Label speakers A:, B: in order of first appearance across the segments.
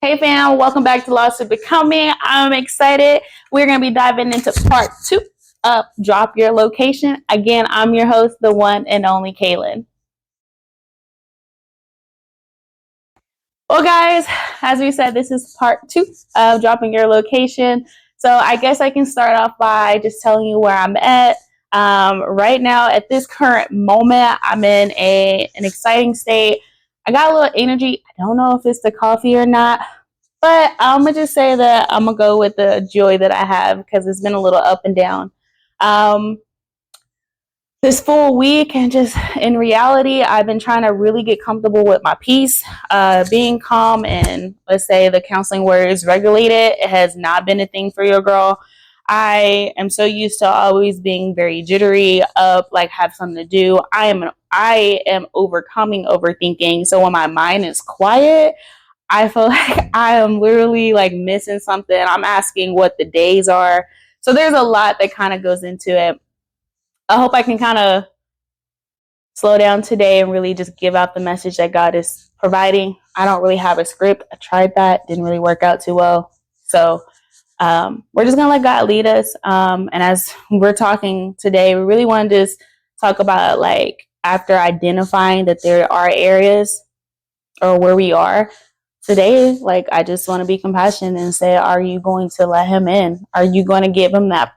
A: Hey fam, welcome back to Lost to Becoming. I'm excited. We're going to be diving into part 2 of Drop Your Location. Again, I'm your host, the one and only Kaylin. Well guys, as we said, this is part 2 of Dropping Your Location. So I guess I can start off by just telling you where I'm at. Right now, at this current moment, I'm in an exciting state. I got a little energy. I don't know if it's the coffee or not. But I'm going to just say that I'm going to go with the joy that I have because it's been a little up and down. This full week, and just in reality, I've been trying to really get comfortable with my peace, being calm, and let's say the counseling word is regulated. It has not been a thing for your girl. I am so used to always being very jittery, up, like have something to do. I am overcoming overthinking. So when my mind is quiet, I feel like I am literally like missing something. I'm asking what the days are. So there's a lot that kind of goes into it. I hope I can kind of slow down today and really just give out the message that God is providing. I don't really have a script. I tried that. Didn't really work out too well. So we're just going to let God lead us. And as we're talking today, we really want to just talk about like after identifying that there are areas or where we are today, like I just want to be compassionate and say, are you going to let him in? Are you going to give him that?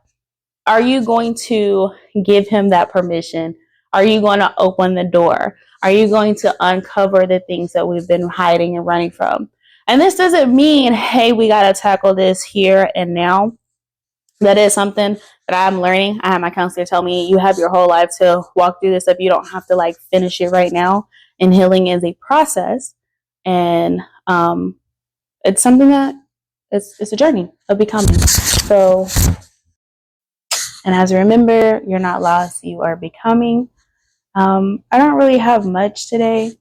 A: Are you going to give him that permission? Are you going to open the door? Are you going to uncover the things that we've been hiding and running from? And this doesn't mean, hey, we got to tackle this here and now. That is something that I'm learning. I had my counselor tell me, you have your whole life to walk through this stuff. You don't have to like finish it right now. And healing is a process. And it's something that it's a journey of becoming. So, and as you remember, you're not lost, you are becoming. I don't really have much today.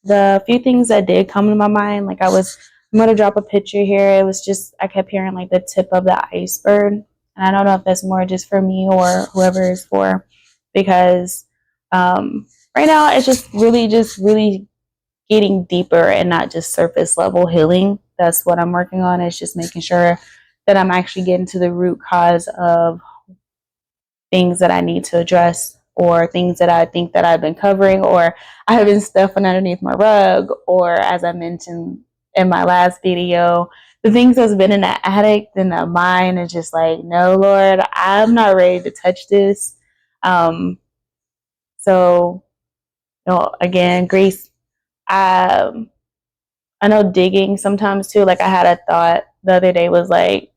A: The few things that did come to my mind, like I'm going to drop a picture here. It was just, I kept hearing like the tip of the iceberg. And I don't know if that's more just for me or whoever is for, because right now it's just really getting deeper and not just surface level healing. That's what I'm working on. It's just making sure that I'm actually getting to the root cause of things that I need to address, or things that I think that I've been covering, or I have been stuffing underneath my rug, or as I mentioned in my last video, the things that's been in the attic and the mind is just like, no, Lord, I'm not ready to touch this. So, again, grace. I know digging sometimes too. Like I had a thought the other day was like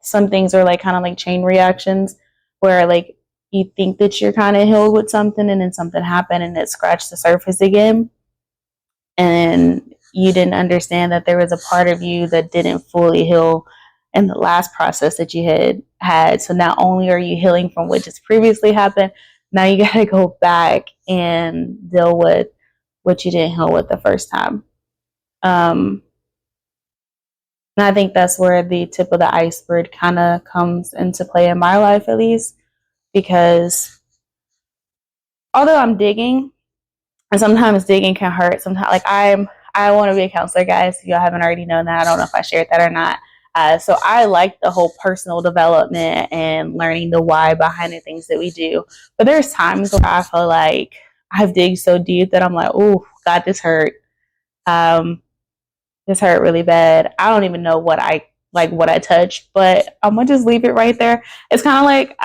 A: some things are like kind of like chain reactions where like you think that you're kind of healed with something and then something happened and it scratched the surface again. And you didn't understand that there was a part of you that didn't fully heal in the last process that you had. So not only are you healing from what just previously happened, now you got to go back and deal with what you didn't heal with the first time. And I think that's where the tip of the iceberg kind of comes into play in my life, at least, because although I'm digging, and sometimes digging can hurt. Sometimes, like I want to be a counselor, guys. If y'all haven't already known that, I don't know if I shared that or not. So I like the whole personal development and learning the why behind the things that we do. But there's times where I feel like I've digged so deep that I'm like, oh, God, this hurt. This hurt really bad. I don't even know what I touched, but I'm gonna just leave it right there. It's kind of like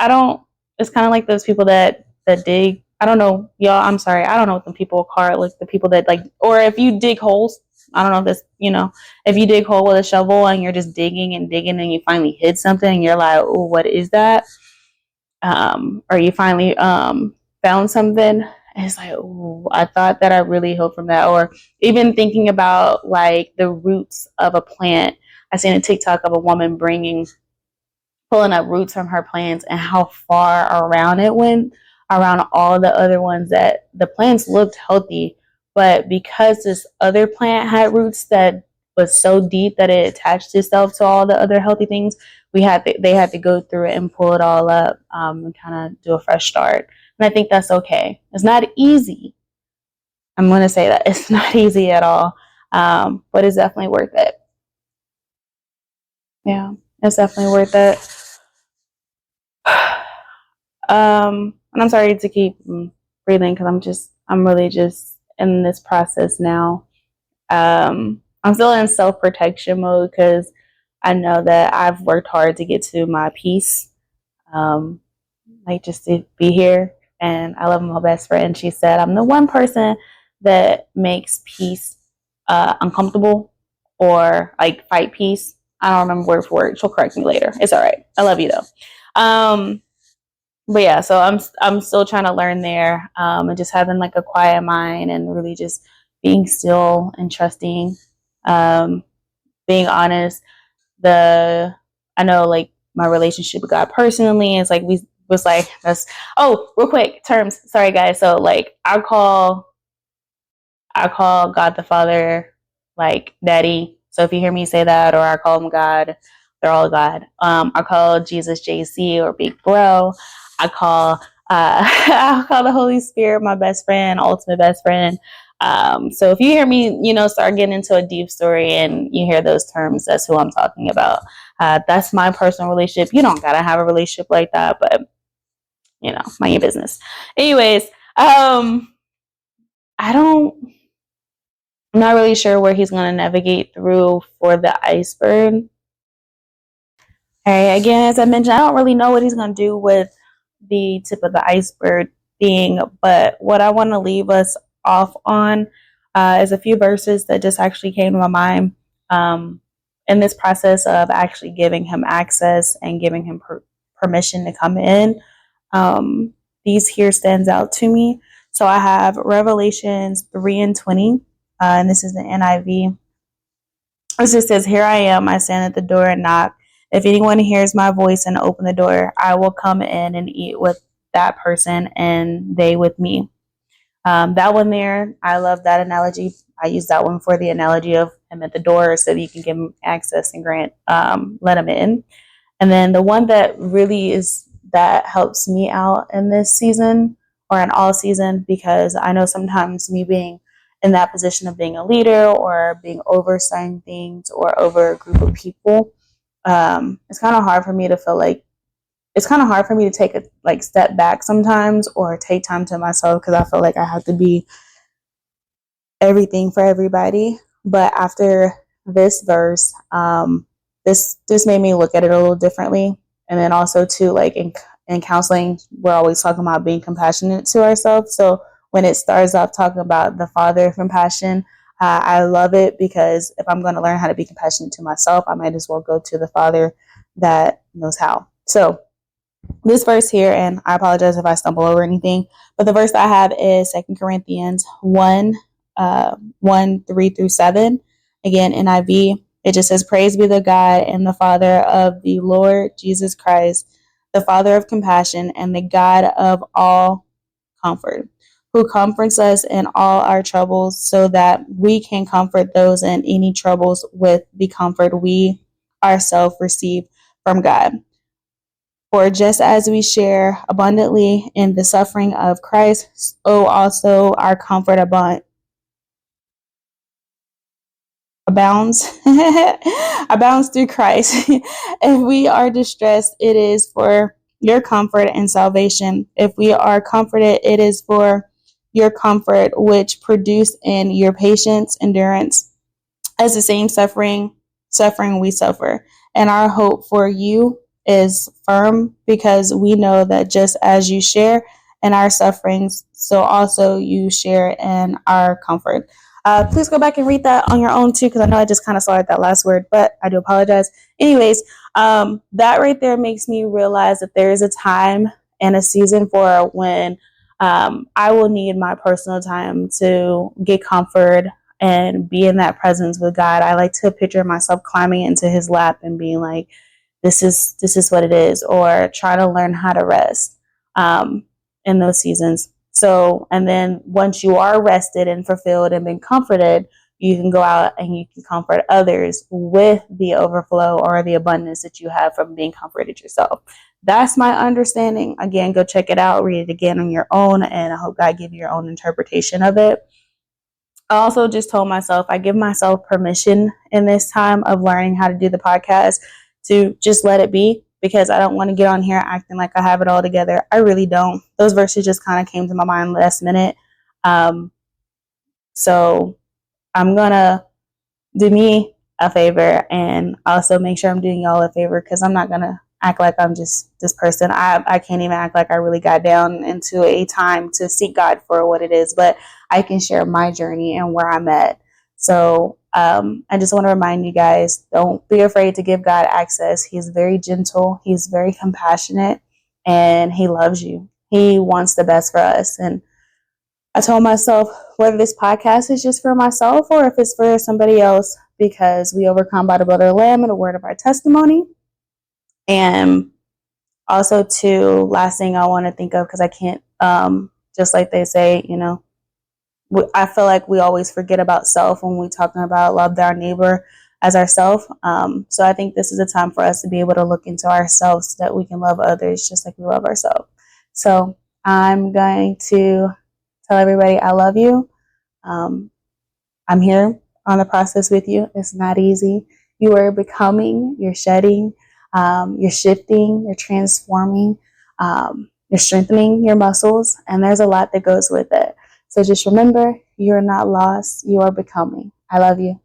A: It's kind of like those people that dig. I don't know, y'all. I'm sorry. I don't know what the people call it. Like the people that like, or if you dig holes. I don't know if this. If you dig hole with a shovel and you're just digging and digging and you finally hit something and you're like, oh, what is that? Or you finally found something. And it's like, oh, I thought that I really healed from that. Or even thinking about like the roots of a plant. I seen a TikTok of a woman pulling up roots from her plants and how far around it went, around all the other ones that the plants looked healthy. But because this other plant had roots that was so deep that it attached itself to all the other healthy things, they had to go through it and pull it all up and kind of do a fresh start. And I think that's okay. It's not easy. I'm going to say that it's not easy at all, but it's definitely worth it. Yeah, it's definitely worth it. And I'm sorry to keep breathing because I'm really just in this process now. I'm still in self protection mode because I know that I've worked hard to get to my peace, um, like just to be here. And I love my best friend. She said, I'm the one person that makes peace uncomfortable or like fight peace. I don't remember word for word. She'll correct me later. It's all right. I love you though. But yeah, so I'm still trying to learn there, and just having like a quiet mind and really just being still and trusting, um, being honest. The I know like my relationship with God personally is like we was like that's real quick terms. Sorry guys. So like I call God the Father like Daddy. So if you hear me say that, or I call him God, they're all God. I call Jesus JC or Big Bro. I call I call the Holy Spirit my best friend, ultimate best friend. So if you hear me, start getting into a deep story and you hear those terms, that's who I'm talking about. That's my personal relationship. You don't gotta have a relationship like that, but mind your business. Anyways, I don't. I'm not really sure where he's going to navigate through for the iceberg. Hey, again, as I mentioned, I don't really know what he's going to do with the tip of the iceberg thing, but what I want to leave us off on is a few verses that just actually came to my mind in this process of actually giving him access and giving him permission to come in. These here stands out to me. So I have Revelations 3:20, and this is the NIV. It just says, "Here I am, I stand at the door and knock. If anyone hears my voice and open the door, I will come in and eat with that person and they with me." That one there, I love that analogy. I use that one for the analogy of him at the door so that you can give him access and let him in. And then the one that really that helps me out in this season or in all season, because I know sometimes me being in that position of being a leader or being overseeing things or over a group of people, it's kind of hard for me to feel like it's kind of hard for me to take a step back sometimes or take time to myself because I feel like I have to be everything for everybody. But after this verse, this made me look at it a little differently. And then also too, like in counseling, we're always talking about being compassionate to ourselves. So when it starts off talking about the Father of compassion, I love it because if I'm going to learn how to be compassionate to myself, I might as well go to the Father that knows how. So this verse here, and I apologize if I stumble over anything, but the verse that I have is 2 Corinthians 1, 1, 3 through 7. Again, NIV. It just says, "Praise be the God and the Father of the Lord Jesus Christ, the Father of compassion and the God of all comfort, who comforts us in all our troubles so that we can comfort those in any troubles with the comfort we ourselves receive from God. For just as we share abundantly in the suffering of Christ, so also our comfort abounds abounds through Christ. If we are distressed, it is for your comfort and salvation. If we are comforted, it is for your comfort, which produce in your patience endurance as the same suffering we suffer. And our hope for you is firm because we know that just as you share in our sufferings, so also you share in our comfort. Please go back and read that on your own too, because I know I just kind of saw it that last word, but I do apologize. Anyways, that right there makes me realize that there is a time and a season for when I will need my personal time to get comfort and be in that presence with God. I like to picture myself climbing into his lap and being like, this is what it is, or try to learn how to rest in those seasons. So, and then once you are rested and fulfilled and been comforted, you can go out and you can comfort others with the overflow or the abundance that you have from being comforted yourself. That's my understanding. Again, go check it out, read it again on your own, and I hope God give you your own interpretation of it. I also just told myself, I give myself permission in this time of learning how to do the podcast to just let it be, because I don't want to get on here acting like I have it all together. I really don't. Those verses just kind of came to my mind last minute. So I'm going to do me a favor and also make sure I'm doing y'all a favor, because I'm not going to act like I'm just this person. I can't even act like I really got down into a time to seek God for what it is, but I can share my journey and where I'm at. So I just want to remind you guys, don't be afraid to give God access. He's very gentle. He's very compassionate, and he loves you. He wants the best for us. And I told myself, whether this podcast is just for myself or if it's for somebody else, because we overcome by the blood of the Lamb and the word of our testimony. And also, too, last thing I want to think of, because I can't, just like they say, I feel like we always forget about self when we're talking about love our neighbor as ourselves. So I think this is a time for us to be able to look into ourselves so that we can love others just like we love ourselves. So I'm going to tell everybody I love you. I'm here on the process with you. It's not easy. You are becoming, you're shedding, you're shifting, you're transforming, you're strengthening your muscles, and there's a lot that goes with it. So just remember, you're not lost. You are becoming. I love you.